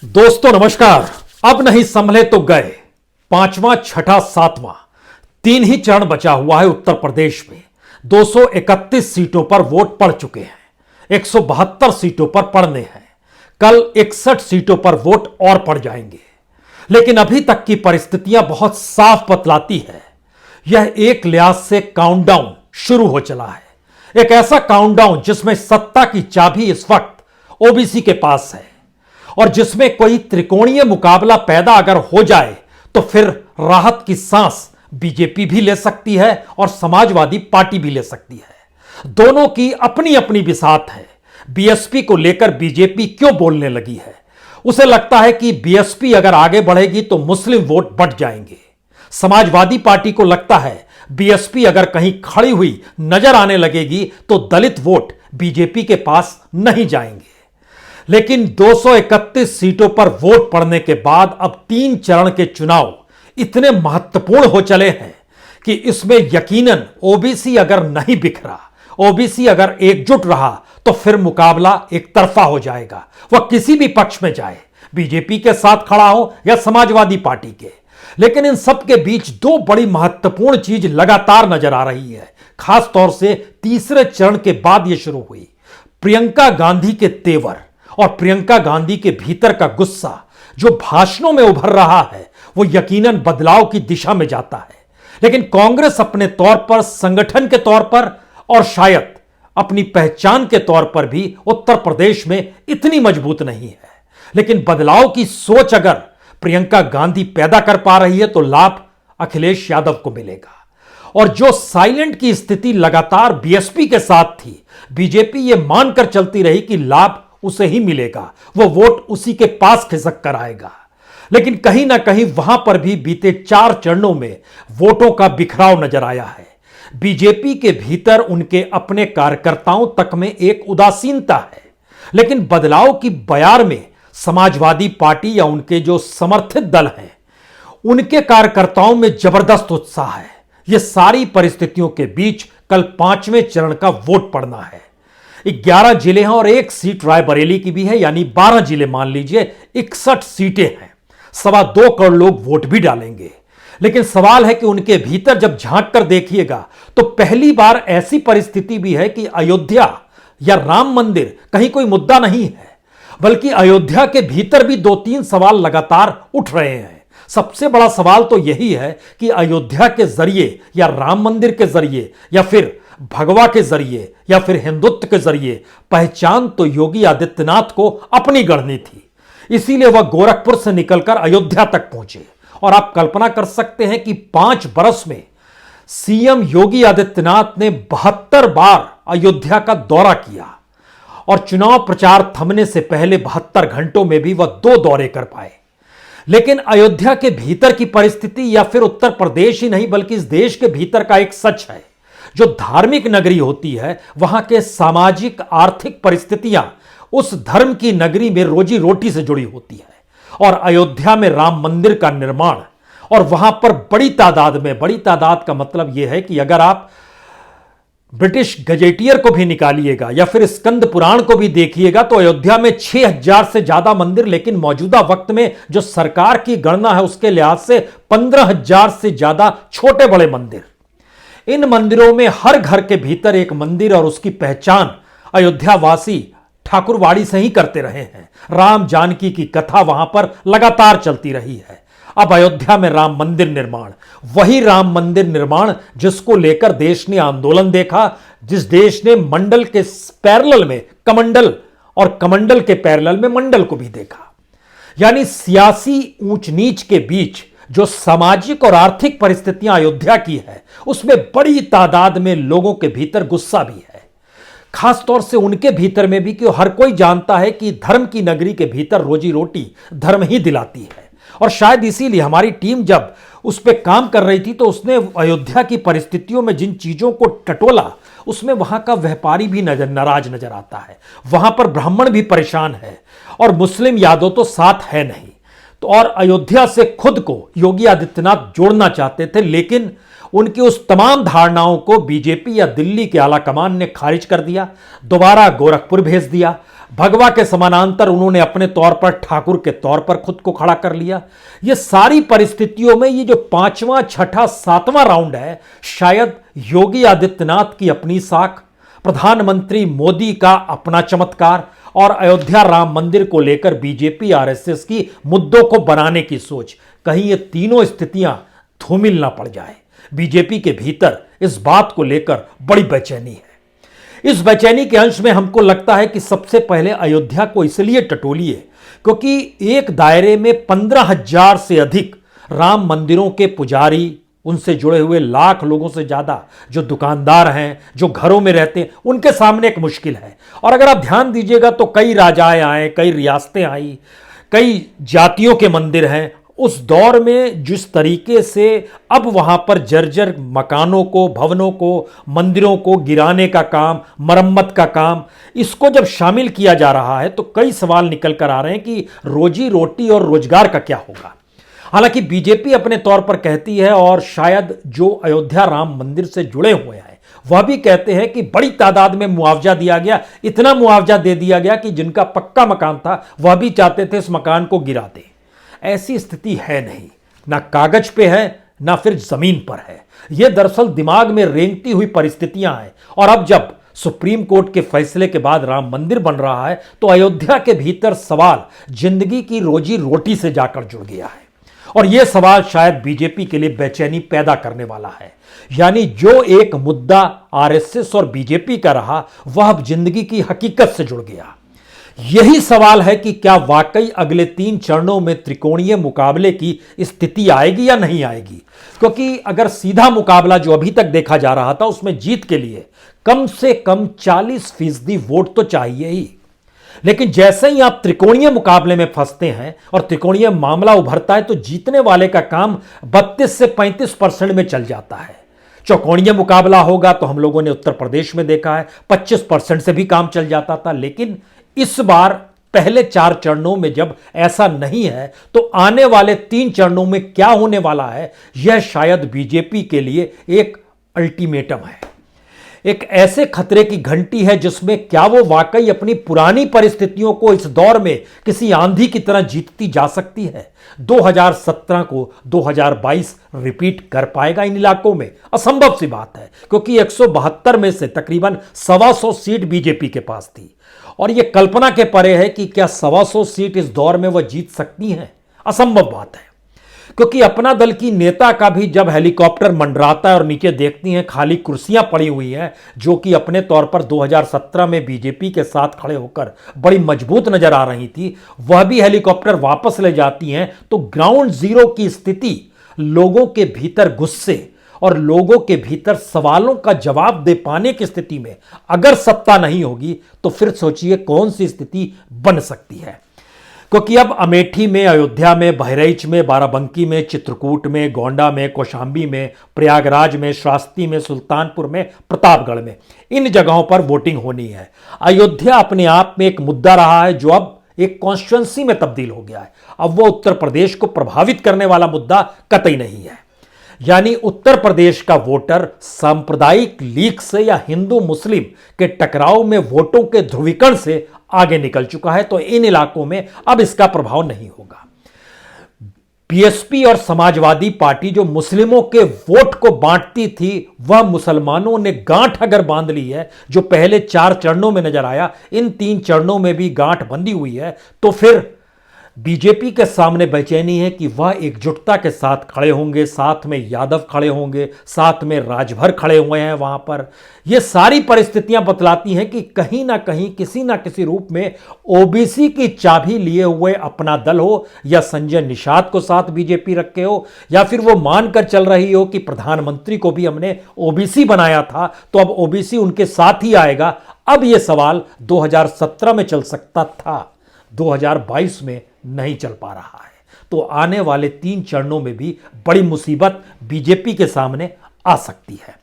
दोस्तों नमस्कार। अब नहीं संभले तो गए। पांचवां, छठा, सातवां, तीन ही चरण बचा हुआ है उत्तर प्रदेश में। 231 सीटों पर वोट पड़ चुके हैं। 172 सीटों पर पड़ने हैं। कल 61 सीटों पर वोट और पड़ जाएंगे। लेकिन अभी तक की परिस्थितियां बहुत साफ बतलाती है। यह एक लिहाज से काउंटडाउन शुरू हो चला है। एक ऐसा काउंटडाउन जिसमें सत्ता की चाबी इस वक्त ओबीसी के पास है और जिसमें कोई त्रिकोणीय मुकाबला पैदा अगर हो जाए तो फिर राहत की सांस बीजेपी भी ले सकती है और समाजवादी पार्टी भी ले सकती है। दोनों की अपनी अपनी बिसात है। बीएसपी को लेकर बीजेपी क्यों बोलने लगी है? उसे लगता है कि बीएसपी अगर आगे बढ़ेगी तो मुस्लिम वोट बढ़ जाएंगे। समाजवादी पार्टी को लगता है बीएसपी अगर कहीं खड़ी हुई नजर आने लगेगी तो दलित वोट बीजेपी के पास नहीं जाएंगे। लेकिन 231 सीटों पर वोट पड़ने के बाद अब तीन चरण के चुनाव इतने महत्वपूर्ण हो चले हैं कि इसमें यकीनन ओबीसी अगर नहीं बिखरा, ओबीसी अगर एकजुट रहा तो फिर मुकाबला एक तरफा हो जाएगा। वह किसी भी पक्ष में जाए, बीजेपी के साथ खड़ा हो या समाजवादी पार्टी के। लेकिन इन सब के बीच दो बड़ी महत्वपूर्ण चीज लगातार नजर आ रही है। खास तौर से तीसरे चरण के बाद यह शुरू हुई। प्रियंका गांधी के तेवर और प्रियंका गांधी के भीतर का गुस्सा जो भाषणों में उभर रहा है वो यकीनन बदलाव की दिशा में जाता है। लेकिन कांग्रेस अपने तौर पर, संगठन के तौर पर और शायद अपनी पहचान के तौर पर भी उत्तर प्रदेश में इतनी मजबूत नहीं है। लेकिन बदलाव की सोच अगर प्रियंका गांधी पैदा कर पा रही है तो लाभ अखिलेश यादव को मिलेगा। और जो साइलेंट की स्थिति लगातार बीएसपी के साथ थी, बीजेपी यह मानकर चलती रही कि लाभ उसे ही मिलेगा, वो वोट उसी के पास खिसक कर आएगा। लेकिन कहीं ना कहीं वहां पर भी बीते 4 चरणों में वोटों का बिखराव नजर आया है। बीजेपी के भीतर उनके अपने कार्यकर्ताओं तक में एक उदासीनता है। लेकिन बदलाव की बयार में समाजवादी पार्टी या उनके जो समर्थित दल हैं उनके कार्यकर्ताओं में जबरदस्त उत्साह है। यह सारी परिस्थितियों के बीच कल 5वें चरण का वोट पड़ना है। 11 जिले हैं और एक सीट रायबरेली की भी है, यानी 12 जिले मान लीजिए, 61 सीटें हैं। 2.25 करोड़ लोग वोट भी डालेंगे। लेकिन सवाल है कि उनके भीतर जब झांक कर देखिएगा तो पहली बार ऐसी परिस्थिति भी है कि अयोध्या या राम मंदिर कहीं कोई मुद्दा नहीं है, बल्कि अयोध्या के भीतर भी 2-3 सवाल लगातार उठ रहे हैं। सबसे बड़ा सवाल तो यही है कि अयोध्या के जरिए या राम मंदिर के जरिए या फिर भगवा के जरिए या फिर हिंदुत्व के जरिए पहचान तो योगी आदित्यनाथ को अपनी गढ़नी थी। इसीलिए वह गोरखपुर से निकलकर अयोध्या तक पहुंचे। और आप कल्पना कर सकते हैं कि 5 बरस में सीएम योगी आदित्यनाथ ने 72 बार अयोध्या का दौरा किया और चुनाव प्रचार थमने से पहले 72 घंटों में भी वह 2 दौरे कर पाए। लेकिन अयोध्या के भीतर की परिस्थिति या फिर उत्तर प्रदेश ही नहीं बल्कि इस देश के भीतर का एक सच है, जो धार्मिक नगरी होती है वहां के सामाजिक आर्थिक परिस्थितियां उस धर्म की नगरी में रोजी रोटी से जुड़ी होती है। और अयोध्या में राम मंदिर का निर्माण और वहां पर बड़ी तादाद का मतलब यह है कि अगर आप ब्रिटिश गजेटियर को भी निकालिएगा या फिर स्कंद पुराण को भी देखिएगा तो अयोध्या में 6000 से ज्यादा मंदिर, लेकिन मौजूदा वक्त में जो सरकार की गणना है उसके लिहाज से 15000 से ज्यादा छोटे बड़े मंदिर। इन मंदिरों में हर घर के भीतर एक मंदिर और उसकी पहचान अयोध्यावासी ठाकुरवाड़ी से ही करते रहे हैं। राम जानकी की कथा वहां पर लगातार चलती रही है। अब अयोध्या में राम मंदिर निर्माण, वही राम मंदिर निर्माण जिसको लेकर देश ने आंदोलन देखा, जिस देश ने मंडल के पैरेलल में कमंडल और कमंडल के पैरेलल में मंडल को भी देखा। यानी सियासी ऊंच नीच के बीच जो सामाजिक और आर्थिक परिस्थितियां अयोध्या की है उसमें बड़ी तादाद में लोगों के भीतर गुस्सा भी है। खास तौर से उनके भीतर में भी कि हर कोई जानता है कि धर्म की नगरी के भीतर रोजी रोटी धर्म ही दिलाती है। और शायद इसीलिए हमारी टीम जब उस पर काम कर रही थी तो उसने अयोध्या की परिस्थितियों में जिन चीजों को टटोला उसमें वहां का व्यापारी भी नाराज नजर आता है, वहां पर ब्राह्मण भी परेशान है और मुस्लिम यादव तो साथ है नहीं। तो और अयोध्या से खुद को योगी आदित्यनाथ जोड़ना चाहते थे, लेकिन उनकी उस तमाम धारणाओं को बीजेपी या दिल्ली के आला कमान ने खारिज कर दिया, दोबारा गोरखपुर भेज दिया। भगवा के समानांतर उन्होंने अपने तौर पर ठाकुर के तौर पर खुद को खड़ा कर लिया। ये सारी परिस्थितियों में ये जो पांचवां, छठा, सातवां राउंड है, शायद योगी आदित्यनाथ की अपनी साख, प्रधानमंत्री मोदी का अपना चमत्कार और अयोध्या राम मंदिर को लेकर बीजेपी आरएसएस की मुद्दों को बनाने की सोच, कहीं ये तीनों स्थितियां धूमिल ना पड़ जाए। बीजेपी के भीतर इस बात को लेकर बड़ी बेचैनी है। इस बेचैनी के अंश में हमको लगता है कि सबसे पहले अयोध्या को इसलिए टटोलिए क्योंकि एक दायरे में 15,000 से अधिक राम मंदिरों के पुजारी, उनसे जुड़े हुए लाख लोगों से ज्यादा जो दुकानदार हैं, जो घरों में रहते हैं, उनके सामने एक मुश्किल है। और अगर आप ध्यान दीजिएगा तो कई राजाएं आए, कई रियासतें आई, कई जातियों के मंदिर हैं। उस दौर में जिस तरीके से अब वहां पर जर्जर मकानों को, भवनों को, मंदिरों को गिराने का काम, मरम्मत का काम, इसको जब शामिल किया जा रहा है तो कई सवाल निकल कर आ रहे हैं कि रोजी रोटी और रोजगार का क्या होगा। हालांकि बीजेपी अपने तौर पर कहती है, और शायद जो अयोध्या राम मंदिर से जुड़े हुए हैं वह भी कहते हैं कि बड़ी तादाद में मुआवजा दिया गया, इतना मुआवजा दे दिया गया कि जिनका पक्का मकान था वह भी चाहते थे इस मकान को गिरा दें। ऐसी स्थिति है नहीं, ना कागज पे है ना फिर जमीन पर है। यह दरअसल दिमाग में रेंगती हुई परिस्थितियां हैं। और अब जब सुप्रीम कोर्ट के फैसले के बाद राम मंदिर बन रहा है तो अयोध्या के भीतर सवाल जिंदगी की रोजी रोटी से जाकर जुड़ गया है। और यह सवाल शायद बीजेपी के लिए बेचैनी पैदा करने वाला है। यानी जो एक मुद्दा आरएसएस और बीजेपी का रहा वह अब जिंदगी की हकीकत से जुड़ गया। यही सवाल है कि क्या वाकई अगले 3 चरणों में त्रिकोणीय मुकाबले की स्थिति आएगी या नहीं आएगी। क्योंकि अगर सीधा मुकाबला जो अभी तक देखा जा रहा था उसमें जीत के लिए कम से कम 40% वोट तो चाहिए ही, लेकिन जैसे ही आप त्रिकोणीय मुकाबले में फंसते हैं और त्रिकोणीय मामला उभरता है तो जीतने वाले का काम 32 से 35% में चल जाता है। चौकोणीय मुकाबला होगा तो हम लोगों ने उत्तर प्रदेश में देखा है 25% से भी काम चल जाता था। लेकिन इस बार पहले 4 चरणों में जब ऐसा नहीं है तो आने वाले 3 चरणों में क्या होने वाला है, यह शायद बीजेपी के लिए एक अल्टीमेटम है, एक ऐसे खतरे की घंटी है जिसमें क्या वो वाकई अपनी पुरानी परिस्थितियों को इस दौर में किसी आंधी की तरह जीतती जा सकती है। 2017 को 2022 रिपीट कर पाएगा इन इलाकों में? असंभव सी बात है, क्योंकि 172 में से तकरीबन 125 सीट बीजेपी के पास थी। और यह कल्पना के परे है कि क्या 125 सीट इस दौर में वह जीत सकती हैं? असंभव बात है, क्योंकि अपना दल की नेता का भी जब हेलीकॉप्टर मंडराता है और नीचे देखती हैं खाली कुर्सियां पड़ी हुई हैं, जो कि अपने तौर पर 2017 में बीजेपी के साथ खड़े होकर बड़ी मजबूत नजर आ रही थी, वह भी हेलीकॉप्टर वापस ले जाती हैं, तो ग्राउंड जीरो की स्थिति लोगों के भीतर गुस्से और लोगों के भीतर सवालों का जवाब दे पाने की स्थिति में अगर सत्ता नहीं होगी तो फिर सोचिए कौन सी स्थिति बन सकती है। क्योंकि अब अमेठी में, अयोध्या में, बहराइच में, बाराबंकी में, चित्रकूट में, गोंडा में, कौशाम्बी में, प्रयागराज में, श्रावस्ती में, सुल्तानपुर में, प्रतापगढ़ में, इन जगहों पर वोटिंग होनी है। अयोध्या अपने आप में एक मुद्दा रहा है जो अब एक कॉन्स्टिट्यूंसी में तब्दील हो गया है। अब वो उत्तर प्रदेश को प्रभावित करने वाला मुद्दा कतई नहीं है। यानी उत्तर प्रदेश का वोटर सांप्रदायिक लीक से या हिंदू मुस्लिम के टकराव में वोटों के ध्रुवीकरण से आगे निकल चुका है, तो इन इलाकों में अब इसका प्रभाव नहीं होगा। बीएसपी और समाजवादी पार्टी जो मुस्लिमों के वोट को बांटती थी, वह मुसलमानों ने गांठ अगर बांध ली है, जो पहले 4 चरणों में नजर आया, इन 3 चरणों में भी गांठ बंधी हुई है, तो फिर बीजेपी के सामने बेचैनी है कि वह एकजुटता के साथ खड़े होंगे, साथ में यादव खड़े होंगे, साथ में राजभर खड़े हुए हैं वहां पर। यह सारी परिस्थितियां बतलाती हैं कि कहीं ना कहीं किसी ना किसी रूप में ओबीसी की चाबी लिए हुए अपना दल हो, या संजय निषाद को साथ बीजेपी रखे हो, या फिर वो मानकर चल रही हो कि प्रधानमंत्री को भी हमने ओबीसी बनाया था तो अब ओबीसी उनके साथ ही आएगा। अब यह सवाल 2017 में चल सकता था, 2022 में नहीं चल पा रहा है। तो आने वाले 3 चरणों में भी बड़ी मुसीबत बीजेपी के सामने आ सकती है।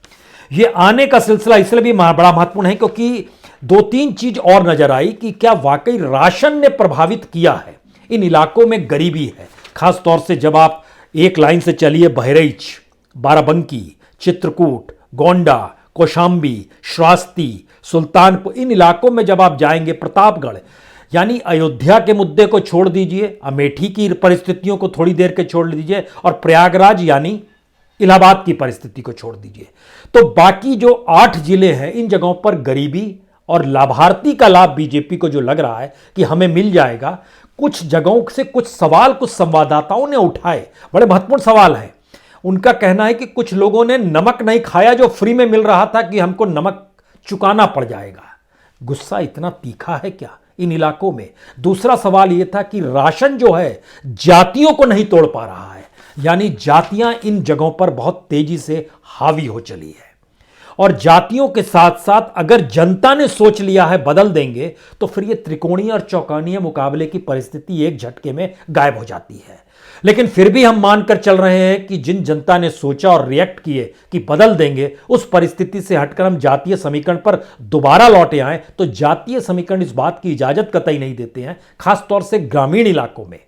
यह आने का सिलसिला इसलिए भी बड़ा महत्वपूर्ण है क्योंकि 2-3 चीज और नजर आई कि क्या वाकई राशन ने प्रभावित किया है। इन इलाकों में गरीबी है, खास तौर से जब आप एक लाइन से चलिए बहराइच, बाराबंकी, चित्रकूट, गोंडा, कौशाम्बी, श्रावस्ती, सुल्तानपुर, इन इलाकों में जब आप जाएंगे, प्रतापगढ़, यानी अयोध्या के मुद्दे को छोड़ दीजिए, अमेठी की परिस्थितियों को थोड़ी देर के छोड़ दीजिए और प्रयागराज यानी इलाहाबाद की परिस्थिति को छोड़ दीजिए, तो बाकी जो 8 जिले हैं इन जगहों पर गरीबी और लाभार्थी का लाभ बीजेपी को जो लग रहा है कि हमें मिल जाएगा, कुछ जगहों से कुछ सवाल कुछ संवाददाताओं ने उठाए, बड़े महत्वपूर्ण सवाल हैं। उनका कहना है कि कुछ लोगों ने नमक नहीं खाया जो फ्री में मिल रहा था कि हमको नमक चुकाना पड़ जाएगा। गुस्सा इतना तीखा है क्या इन इलाकों में? दूसरा सवाल यह था कि राशन जो है जातियों को नहीं तोड़ पा रहा है, यानी जातियां इन जगहों पर बहुत तेजी से हावी हो चली है। और जातियों के साथ साथ अगर जनता ने सोच लिया है बदल देंगे, तो फिर ये त्रिकोणीय और चौकोनीय मुकाबले की परिस्थिति एक झटके में गायब हो जाती है। लेकिन फिर भी हम मानकर चल रहे हैं कि जिन जनता ने सोचा और रिएक्ट किए कि बदल देंगे, उस परिस्थिति से हटकर हम जातीय समीकरण पर दोबारा लौटे आए, तो जातीय समीकरण इस बात की इजाजत कतई नहीं देते हैं, खासतौर से ग्रामीण इलाकों में,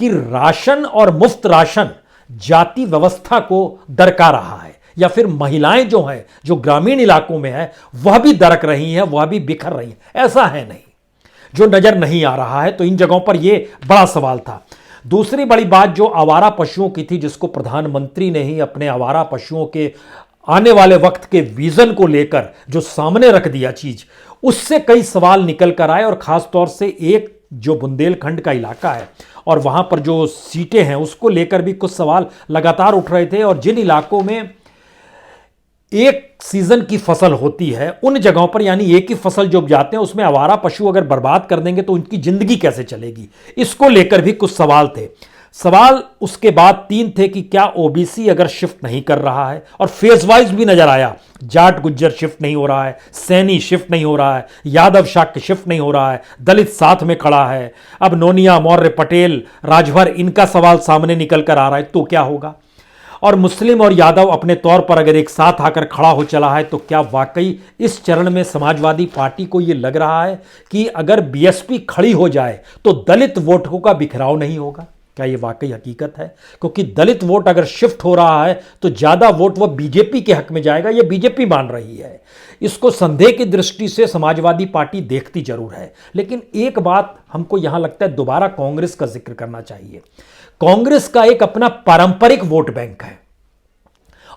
कि राशन और मुफ्त राशन जाति व्यवस्था को दरका रहा है, या फिर महिलाएं जो हैं जो ग्रामीण इलाकों में है वह भी दरक रही हैं, वह भी बिखर रही हैं। ऐसा है नहीं, जो नजर नहीं आ रहा है। तो इन जगहों पर यह बड़ा सवाल था। दूसरी बड़ी बात जो आवारा पशुओं की थी, जिसको प्रधानमंत्री ने ही अपने आवारा पशुओं के आने वाले वक्त के विजन को लेकर जो सामने रख दिया चीज, उससे कई सवाल निकल कर आए। और खासतौर से एक जो बुंदेलखंड का इलाका है और वहां पर जो सीटें हैं उसको लेकर भी कुछ सवाल लगातार उठ रहे थे। और जिन इलाकों में एक सीजन की फसल होती है उन जगहों पर, यानी एक ही फसल जो जाते हैं उसमें आवारा पशु अगर बर्बाद कर देंगे तो उनकी जिंदगी कैसे चलेगी, इसको लेकर भी कुछ सवाल थे। सवाल उसके बाद 3 थे कि क्या ओबीसी अगर शिफ्ट नहीं कर रहा है, और फेज वाइज भी नजर आया, जाट गुज्जर शिफ्ट नहीं हो रहा है, सैनी शिफ्ट नहीं हो रहा है, यादव शाक्य शिफ्ट नहीं हो रहा है, दलित साथ में खड़ा है, अब नोनिया, मौर्य, पटेल, राजभर, इनका सवाल सामने निकल कर आ रहा है, तो क्या होगा? और मुस्लिम और यादव अपने तौर पर अगर एक साथ आकर खड़ा हो चला है, तो क्या वाकई इस चरण में समाजवादी पार्टी को यह लग रहा है कि अगर बीएसपी खड़ी हो जाए तो दलित वोटों का बिखराव नहीं होगा? क्या यह वाकई हकीकत है? क्योंकि दलित वोट अगर शिफ्ट हो रहा है तो ज्यादा वोट वह बीजेपी के हक में जाएगा, यह बीजेपी मान रही है। इसको संदेह की दृष्टि से समाजवादी पार्टी देखती जरूर है। लेकिन एक बात हमको यहां लगता है दोबारा कांग्रेस का जिक्र करना चाहिए। कांग्रेस का एक अपना पारंपरिक वोट बैंक है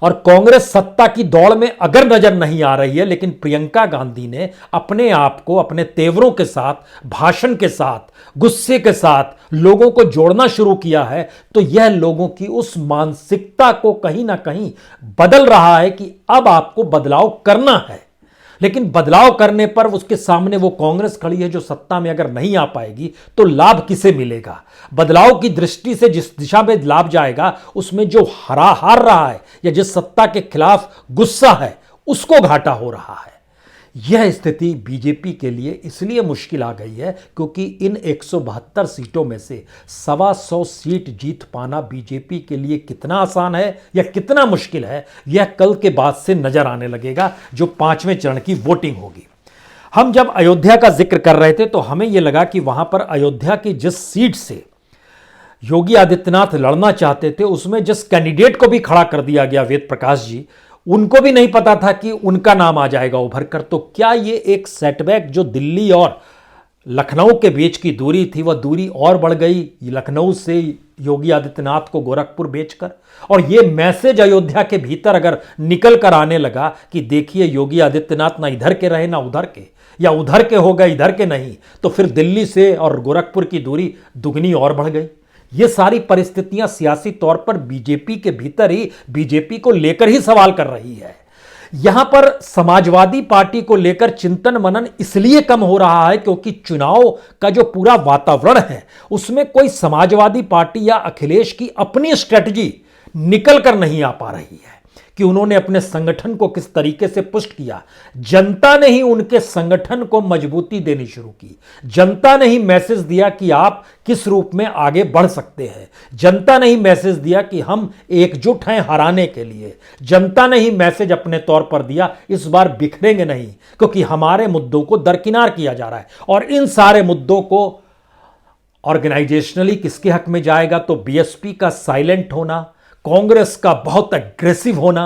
और कांग्रेस सत्ता की दौड़ में अगर नजर नहीं आ रही है, लेकिन प्रियंका गांधी ने अपने आप को अपने तेवरों के साथ, भाषण के साथ, गुस्से के साथ लोगों को जोड़ना शुरू किया है, तो यह लोगों की उस मानसिकता को कहीं ना कहीं बदल रहा है कि अब आपको बदलाव करना है। लेकिन बदलाव करने पर उसके सामने वो कांग्रेस खड़ी है जो सत्ता में अगर नहीं आ पाएगी तो लाभ किसे मिलेगा? बदलाव की दृष्टि से जिस दिशा में लाभ जाएगा उसमें जो हार रहा है या जिस सत्ता के खिलाफ गुस्सा है उसको घाटा हो रहा है। यह स्थिति बीजेपी के लिए इसलिए मुश्किल आ गई है क्योंकि इन 172 सीटों में से 125 सीट जीत पाना बीजेपी के लिए कितना आसान है या कितना मुश्किल है, यह कल के बाद से नजर आने लगेगा जो 5वें चरण की वोटिंग होगी। हम जब अयोध्या का जिक्र कर रहे थे तो हमें यह लगा कि वहां पर अयोध्या की जिस सीट से योगी आदित्यनाथ लड़ना चाहते थे उसमें जिस कैंडिडेट को भी खड़ा कर दिया गया, वेद प्रकाश जी, उनको भी नहीं पता था कि उनका नाम आ जाएगा उभर कर। तो क्या ये एक सेटबैक जो दिल्ली और लखनऊ के बीच की दूरी थी वह दूरी और बढ़ गई लखनऊ से योगी आदित्यनाथ को गोरखपुर भेजकर? और ये मैसेज अयोध्या के भीतर अगर निकल कर आने लगा कि देखिए योगी आदित्यनाथ ना इधर के रहे ना उधर के, या उधर के हो गए इधर के नहीं, तो फिर दिल्ली से और गोरखपुर की दूरी दुगनी और बढ़ गई। ये सारी परिस्थितियां सियासी तौर पर बीजेपी के भीतर ही बीजेपी को लेकर ही सवाल कर रही है। यहां पर समाजवादी पार्टी को लेकर चिंतन मनन इसलिए कम हो रहा है क्योंकि चुनाव का जो पूरा वातावरण है उसमें कोई समाजवादी पार्टी या अखिलेश की अपनी स्ट्रेटजी निकल कर नहीं आ पा रही है कि उन्होंने अपने संगठन को किस तरीके से पुष्ट किया। जनता ने ही उनके संगठन को मजबूती देनी शुरू की। जनता ने ही मैसेज दिया कि आप किस रूप में आगे बढ़ सकते हैं। जनता ने ही मैसेज दिया कि हम एकजुट हैं हराने के लिए। जनता ने ही मैसेज अपने तौर पर दिया, इस बार बिखरेंगे नहीं क्योंकि हमारे मुद्दों को दरकिनार किया जा रहा है। और इन सारे मुद्दों को ऑर्गेनाइजेशनली किसके हक में जाएगा? तो बीएसपी का साइलेंट होना, कांग्रेस का बहुत एग्रेसिव होना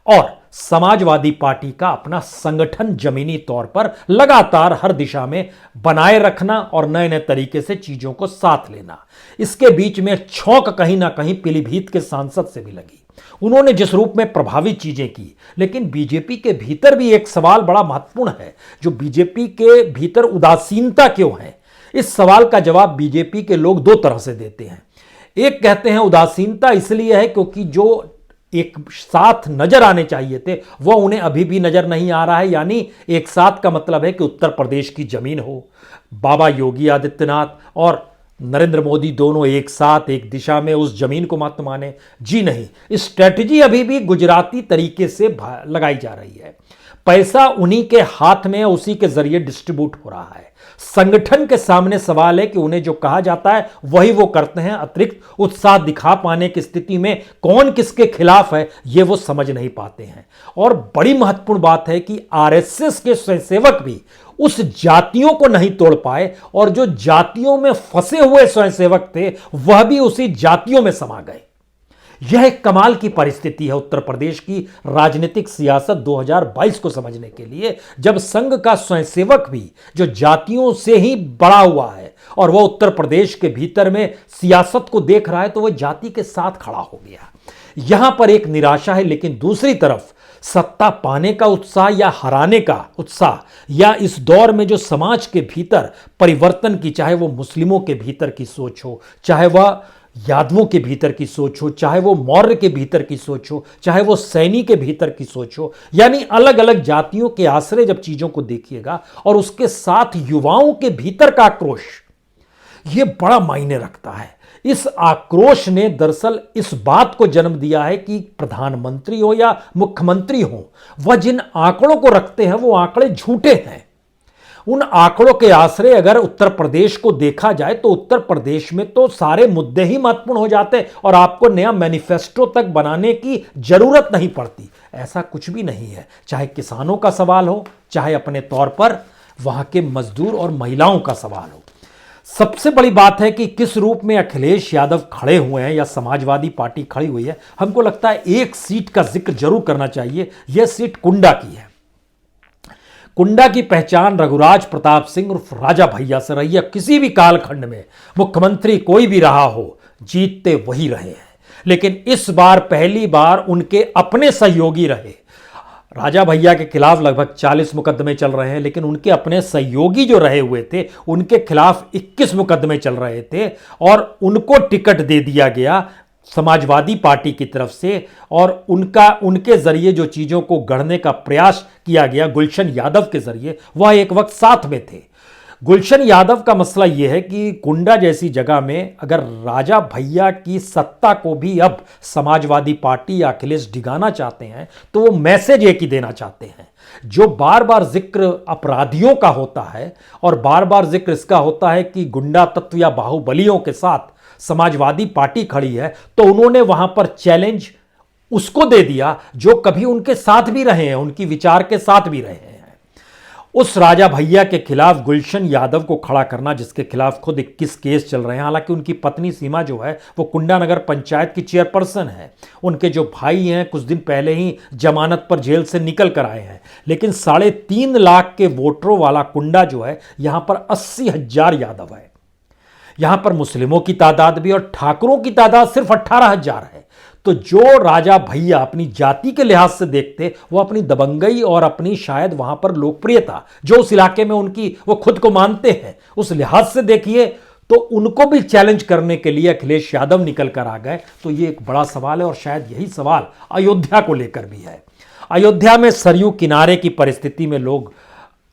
और समाजवादी पार्टी का अपना संगठन जमीनी तौर पर लगातार हर दिशा में बनाए रखना और नए नए तरीके से चीजों को साथ लेना। इसके बीच में छौंक कहीं ना कहीं पीलीभीत के सांसद से भी लगी। उन्होंने जिस रूप में प्रभावी चीजें की, लेकिन बीजेपी के भीतर भी एक सवाल बड़ा महत्वपूर्ण है, जो बीजेपी के भीतर उदासीनता क्यों है। इस सवाल का जवाब बीजेपी के लोग दो तरह से देते हैं। एक कहते हैं उदासीनता इसलिए है क्योंकि जो एक साथ नजर आने चाहिए थे वो उन्हें अभी भी नजर नहीं आ रहा है। यानी एक साथ का मतलब है कि उत्तर प्रदेश की जमीन हो, बाबा योगी आदित्यनाथ और नरेंद्र मोदी दोनों एक साथ एक दिशा में उस जमीन को मत माने। जी नहीं, स्ट्रेटजी अभी भी गुजराती तरीके से लगाई जा रही है। पैसा उन्हीं के हाथ में है, उसी के जरिए डिस्ट्रीब्यूट हो रहा है। संगठन के सामने सवाल है कि उन्हें जो कहा जाता है वही वो करते हैं। अतिरिक्त उत्साह दिखा पाने की स्थिति में कौन किसके खिलाफ है ये वो समझ नहीं पाते हैं। और बड़ी महत्वपूर्ण बात है कि आरएसएस के स्वयंसेवक भी उस जातियों को नहीं तोड़ पाए और जो जातियों में फंसे हुए स्वयंसेवक थे वह भी उसी जातियों में समा गए। यह एक कमाल की परिस्थिति है उत्तर प्रदेश की राजनीतिक सियासत 2022 को समझने के लिए, जब संघ का स्वयंसेवक भी जो जातियों से ही बड़ा हुआ है और वह उत्तर प्रदेश के भीतर में सियासत को देख रहा है तो वह जाति के साथ खड़ा हो गया। यहां पर एक निराशा है, लेकिन दूसरी तरफ सत्ता पाने का उत्साह या हराने का उत्साह, या इस दौर में जो समाज के भीतर परिवर्तन की, चाहे वो मुस्लिमों के भीतर की सोच हो, चाहे वह यादवों के भीतर की सोच हो, चाहे वो मौर्य के भीतर की सोच हो, चाहे वो सैनी के भीतर की सोच हो, यानी अलग अलग जातियों के आश्रय जब चीजों को देखिएगा और उसके साथ युवाओं के भीतर का आक्रोश, ये बड़ा मायने रखता है। इस आक्रोश ने दरअसल इस बात को जन्म दिया है कि प्रधानमंत्री हो या मुख्यमंत्री हो, वह जिन आंकड़ों को रखते हैं वो आंकड़े झूठे हैं। उन आंकड़ों के आश्रय अगर उत्तर प्रदेश को देखा जाए तो उत्तर प्रदेश में तो सारे मुद्दे ही महत्वपूर्ण हो जाते और आपको नया मैनिफेस्टो तक बनाने की जरूरत नहीं पड़ती। ऐसा कुछ भी नहीं है। चाहे किसानों का सवाल हो, चाहे अपने तौर पर वहां के मजदूर और महिलाओं का सवाल हो। सबसे बड़ी बात है कि किस रूप में अखिलेश यादव खड़े हुए हैं या समाजवादी पार्टी खड़ी हुई है। हमको लगता है एक सीट का जिक्र जरूर करना चाहिए। यह सीट कुंडा की है। कुंडा की पहचान रघुराज प्रताप सिंह उर्फ राजा भैया से रही है। किसी भी कालखंड में मुख्यमंत्री कोई भी रहा हो, जीतते वही रहे हैं, लेकिन इस बार पहली बार उनके अपने सहयोगी रहे। राजा भैया के खिलाफ लगभग 40 मुकदमे चल रहे हैं, लेकिन उनके अपने सहयोगी जो रहे हुए थे उनके खिलाफ 21 मुकदमे चल रहे थे और उनको टिकट दे दिया गया समाजवादी पार्टी की तरफ से, और उनके जरिए जो चीजों को गढ़ने का प्रयास किया गया गुलशन यादव के जरिए, वह एक वक्त साथ में थे। गुलशन यादव का मसला यह है कि कुंडा जैसी जगह में अगर राजा भैया की सत्ता को भी अब समाजवादी पार्टी या अखिलेश डिगाना चाहते हैं तो वो मैसेज एक ही देना चाहते हैं। जो बार बार जिक्र अपराधियों का होता है और बार बार जिक्र इसका होता है कि गुंडा तत्व या बाहुबलियों के साथ समाजवादी पार्टी खड़ी है, तो उन्होंने वहां पर चैलेंज उसको दे दिया जो कभी उनके साथ भी रहे हैं, उनकी विचार के साथ भी रहे हैं। उस राजा भैया के खिलाफ गुलशन यादव को खड़ा करना, जिसके खिलाफ खुद 21 केस चल रहे हैं। हालांकि उनकी पत्नी सीमा जो है वो कुंडा नगर पंचायत की चेयरपर्सन है। उनके जो भाई हैं कुछ दिन पहले ही जमानत पर जेल से निकल कर आए हैं। लेकिन 3.5 लाख के वोटरों वाला कुंडा जो है, यहां पर 80,000 यादव है। यहां पर मुस्लिमों की तादाद भी और ठाकुरों की तादाद सिर्फ 18,000 है। तो जो राजा भैया अपनी जाति के लिहाज से देखते, वो अपनी दबंगई और अपनी शायद वहां पर लोकप्रियता जो उस इलाके में उनकी वो खुद को मानते हैं, उस लिहाज से देखिए तो उनको भी चैलेंज करने के लिए अखिलेश यादव निकल कर आ गए। तो ये एक बड़ा सवाल है और शायद यही सवाल अयोध्या को लेकर भी है। अयोध्या में सरयू किनारे की परिस्थिति में लोग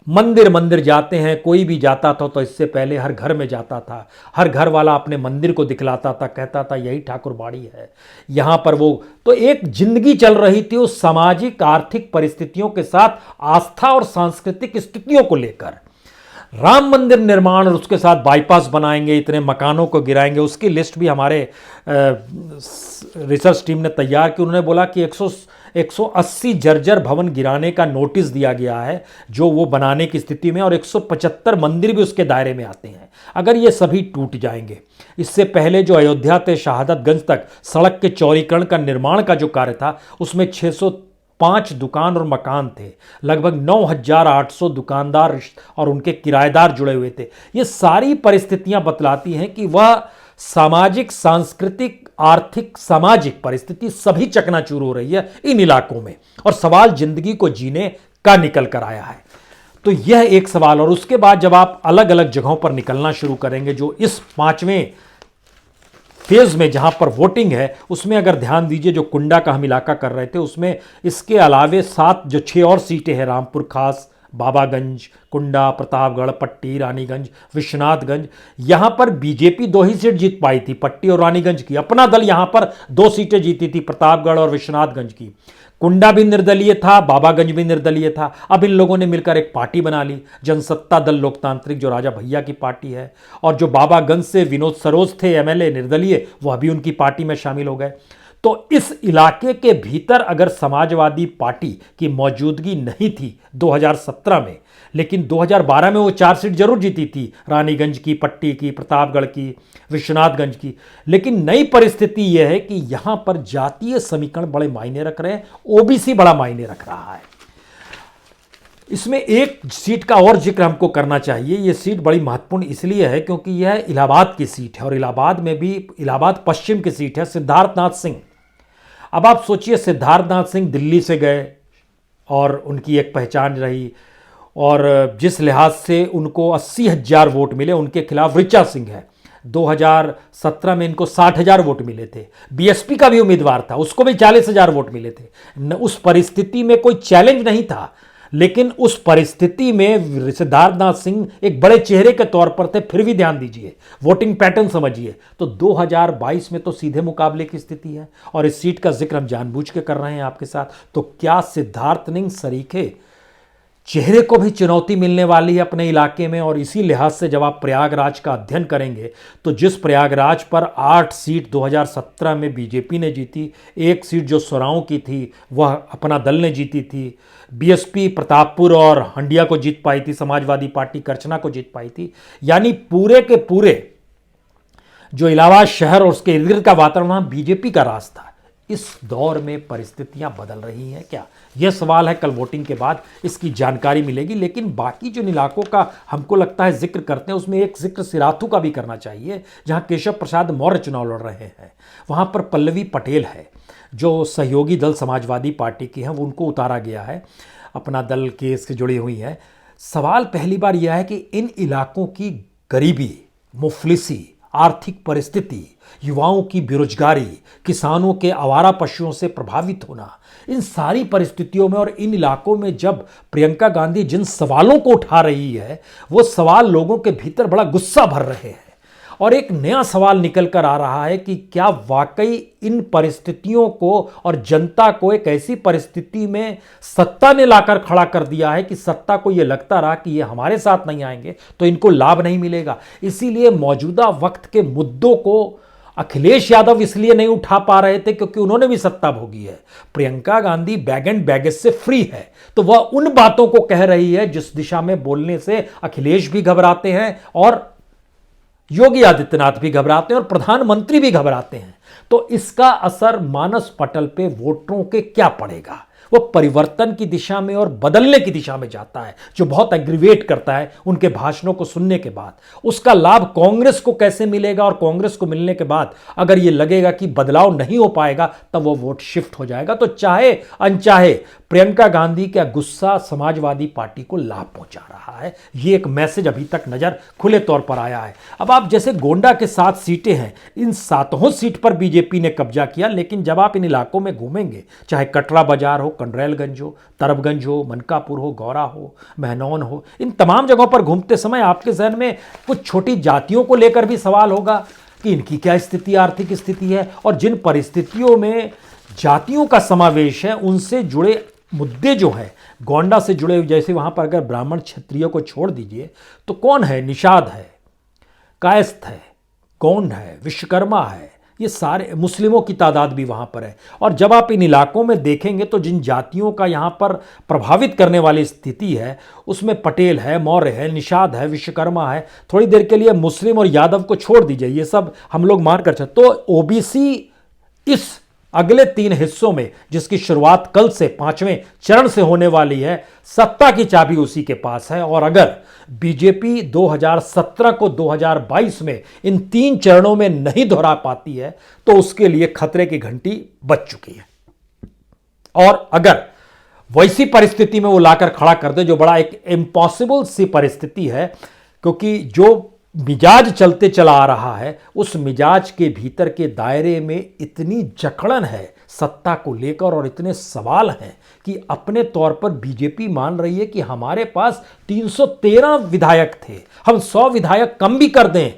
मंदिर मंदिर जाते हैं। कोई भी जाता था तो इससे पहले हर घर में जाता था, हर घर वाला अपने मंदिर को दिखलाता था, कहता था यही ठाकुर बाड़ी है, यहां पर वो। तो एक जिंदगी चल रही थी उस सामाजिक आर्थिक परिस्थितियों के साथ, आस्था और सांस्कृतिक स्थितियों को लेकर। राम मंदिर निर्माण और उसके साथ बाईपास बनाएंगे, इतने मकानों को गिराएंगे, उसकी लिस्ट भी हमारे रिसर्च टीम ने तैयार की। उन्होंने बोला कि 180 जर्जर भवन गिराने का नोटिस दिया गया है जो वो बनाने की स्थिति में, और 175 मंदिर भी उसके दायरे में आते हैं। अगर ये सभी टूट जाएंगे, इससे पहले जो अयोध्या से शहादतगंज तक सड़क के चौड़ीकरण का निर्माण का जो कार्य था उसमें 5 दुकान और मकान थे, लगभग 9,800 दुकानदार और उनके किराएदार जुड़े हुए थे। ये सारी परिस्थितियां बतलाती हैं कि वह सामाजिक, सांस्कृतिक, आर्थिक, सामाजिक परिस्थिति सभी चकनाचूर हो रही है इन इलाकों में, और सवाल जिंदगी को जीने का निकल कर आया है। तो यह एक सवाल। और उसके बाद जब आप अलग अलग जगहों पर निकलना शुरू करेंगे, जो इस 5वें फेज में जहां पर वोटिंग है, उसमें अगर ध्यान दीजिए, जो कुंडा का हम इलाका कर रहे थे, उसमें इसके अलावे 6 और सीटें हैं, रामपुर खास, बाबागंज, कुंडा, प्रतापगढ़, पट्टी, रानीगंज, विश्वनाथगंज। यहां पर बीजेपी 2 ही सीट जीत पाई थी, पट्टी और रानीगंज की। अपना दल यहां पर 2 सीटें जीती थी, प्रतापगढ़ और विश्वनाथगंज की। कुंडा भी निर्दलीय था, बाबागंज भी निर्दलीय था। अब इन लोगों ने मिलकर एक पार्टी बना ली, जनसत्ता दल लोकतांत्रिक, जो राजा भैया की पार्टी है। और जो बाबागंज से विनोद सरोज थे एमएलए निर्दलीय, वह भी उनकी पार्टी में शामिल हो गए। तो इस इलाके के भीतर अगर समाजवादी पार्टी की मौजूदगी नहीं थी 2017 में, लेकिन 2012 में वो 4 सीट जरूर जीती थी, रानीगंज की, पट्टी की, प्रतापगढ़ की, विश्वनाथगंज की। लेकिन नई परिस्थिति यह है कि यहां पर जातीय समीकरण बड़े मायने रख रहे हैं, ओबीसी बड़ा मायने रख रहा है। इसमें एक सीट का और जिक्र हमको करना चाहिए। यह सीट बड़ी महत्वपूर्ण इसलिए है क्योंकि यह इलाहाबाद की सीट है, और इलाहाबाद में भी इलाहाबाद पश्चिम की सीट है, सिद्धार्थनाथ सिंह। अब आप सोचिए, सिद्धार्थनाथ सिंह दिल्ली से गए और उनकी एक पहचान रही, और जिस लिहाज से उनको 80,000 वोट मिले, उनके खिलाफ ऋचा सिंह है। 2017 में इनको 60,000 वोट मिले थे। बीएसपी का भी उम्मीदवार था, उसको भी 40,000 वोट मिले थे। उस परिस्थिति में कोई चैलेंज नहीं था, लेकिन उस परिस्थिति में सिद्धार्थनाथ सिंह एक बड़े चेहरे के तौर पर थे। फिर भी ध्यान दीजिए, वोटिंग पैटर्न समझिए, तो 2022 में तो सीधे मुकाबले की स्थिति है। और इस सीट का जिक्र हम जानबूझ के कर रहे हैं आपके साथ। तो क्या सिद्धार्थ सिंह सरीखे चेहरे को भी चुनौती मिलने वाली है अपने इलाके में? और इसी लिहाज से जब आप प्रयागराज का अध्ययन करेंगे, तो जिस प्रयागराज पर 8 सीट 2017 में बीजेपी ने जीती, 1 सीट जो सोराओं की थी वह अपना दल ने जीती थी, बीएसपी प्रतापपुर और हंडिया को जीत पाई थी, समाजवादी पार्टी करछना को जीत पाई थी। यानी पूरे के पूरे जो इलाहाबाद शहर और उसके इर्द गिर्द का वातावरण बीजेपी का राज था। इस दौर में परिस्थितियां बदल रही हैं क्या? यह सवाल है। कल वोटिंग के बाद इसकी जानकारी मिलेगी। लेकिन बाकी जो इलाकों का हमको लगता है जिक्र करते हैं, उसमें एक जिक्र सिराथू का भी करना चाहिए, जहां केशव प्रसाद मौर्य चुनाव लड़ रहे हैं। वहां पर पल्लवी पटेल है, जो सहयोगी दल समाजवादी पार्टी की हैं, वो उनको उतारा गया है, अपना दल केस से जुड़ी हुई है। सवाल पहली बार यह है कि इन इलाकों की गरीबी, मुफलिसी, आर्थिक परिस्थिति, युवाओं की बेरोजगारी, किसानों के आवारा पशुओं से प्रभावित होना, इन सारी परिस्थितियों में और इन इलाकों में जब प्रियंका गांधी जिन सवालों को उठा रही है, वो सवाल लोगों के भीतर बड़ा गुस्सा भर रहे हैं। और एक नया सवाल निकल कर आ रहा है कि क्या वाकई इन परिस्थितियों को और जनता को एक ऐसी परिस्थिति में सत्ता ने लाकर खड़ा कर दिया है कि सत्ता को यह लगता रहा कि ये हमारे साथ नहीं आएंगे तो इनको लाभ नहीं मिलेगा। इसीलिए मौजूदा वक्त के मुद्दों को अखिलेश यादव इसलिए नहीं उठा पा रहे थे क्योंकि उन्होंने भी सत्ता भोगी है। Priyanka Gandhi bag and baggage से फ्री है, तो वह उन बातों को कह रही है जिस दिशा में बोलने से अखिलेश भी घबराते हैं और योगी आदित्यनाथ भी घबराते हैं और प्रधानमंत्री भी घबराते हैं। तो इसका असर मानस पटल पे वोटरों के क्या पड़ेगा? वो परिवर्तन की दिशा में और बदलने की दिशा में जाता है, जो बहुत एग्रीवेट करता है उनके भाषणों को सुनने के बाद। उसका लाभ कांग्रेस को कैसे मिलेगा, और कांग्रेस को मिलने के बाद अगर ये लगेगा कि बदलाव नहीं हो पाएगा, तब वो वोट शिफ्ट हो जाएगा। तो चाहे अनचाहे प्रियंका गांधी का गुस्सा समाजवादी पार्टी को लाभ पहुंचा रहा है। ये एक मैसेज अभी तक नजर खुले तौर पर आया है। अब आप जैसे गोंडा के 7 सीटें हैं, इन 7 सीट पर बीजेपी ने कब्जा किया, लेकिन जब आप इन इलाकों में घूमेंगे, चाहे कटरा बाजार हो, कंड्रेलगंज हो, तरबगंज हो, मनकापुर हो, गौरा हो, महनौन हो, इन तमाम जगहों पर घूमते समय आपके जहन में कुछ छोटी जातियों को लेकर भी सवाल होगा कि इनकी क्या स्थिति, आर्थिक स्थिति है। और जिन परिस्थितियों में जातियों का समावेश है, उनसे जुड़े मुद्दे जो हैं गोंडा से जुड़े हुए, जैसे वहां पर अगर ब्राह्मण क्षत्रियों को छोड़ दीजिए तो कौन है? निषाद है, कायस्थ है, गौंड है, विश्वकर्मा है, ये सारे मुस्लिमों की तादाद भी वहां पर है। और जब आप इन इलाकों में देखेंगे तो जिन जातियों का यहां पर प्रभावित करने वाली स्थिति है, उसमें पटेल है, मौर्य है, निषाद है, विश्वकर्मा है। थोड़ी देर के लिए मुस्लिम और यादव को छोड़ दीजिए, ये सब हम लोग मान कर चलते। तो ओबीसी इस अगले 3 हिस्सों में, जिसकी शुरुआत कल से 5वें चरण से होने वाली है, सत्ता की चाबी उसी के पास है। और अगर बीजेपी 2017 को 2022 में इन 3 चरणों में नहीं दोहरा पाती है तो उसके लिए खतरे की घंटी बज चुकी है। और अगर वैसी परिस्थिति में वो लाकर खड़ा कर दे, जो बड़ा एक इम्पॉसिबल सी परिस्थिति है, क्योंकि जो मिजाज चलते चला आ रहा है उस मिजाज के भीतर के दायरे में इतनी जकड़न है सत्ता को लेकर और इतने सवाल हैं कि अपने तौर पर बीजेपी मान रही है कि हमारे पास 313 विधायक थे, हम 100 विधायक कम भी कर दें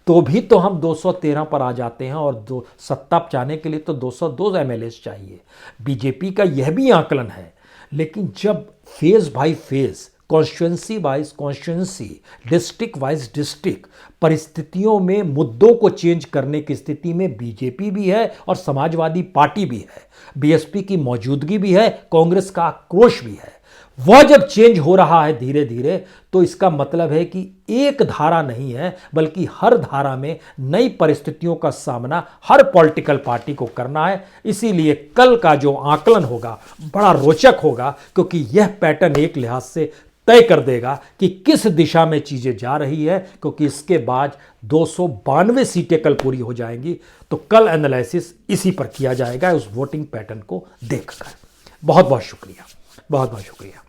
तो भी तो हम 213 पर आ जाते हैं, और सत्ता जाने के लिए तो 202 एमएलए चाहिए। बीजेपी का यह भी आकलन है। लेकिन जब phase by phase, constituency wise constituency, district wise district परिस्थितियों में मुद्दों को चेंज करने की स्थिति में बीजेपी भी है और समाजवादी पार्टी भी है, बीएसपी की मौजूदगी भी है, कांग्रेस का आक्रोश भी है, वह जब चेंज हो रहा है धीरे धीरे, तो इसका मतलब है कि एक धारा नहीं है बल्कि हर धारा में नई परिस्थितियों का सामना हर पॉलिटिकल पार्टी को करना है। इसीलिए कल का जो आकलन होगा बड़ा रोचक होगा, क्योंकि यह पैटर्न एक लिहाज से तय कर देगा कि किस दिशा में चीजें जा रही है, क्योंकि इसके बाद 292 सीटें कल पूरी हो जाएंगी। तो कल एनालिसिस इसी पर किया जाएगा उस वोटिंग पैटर्न को देखकर। बहुत बहुत शुक्रिया, बहुत बहुत शुक्रिया।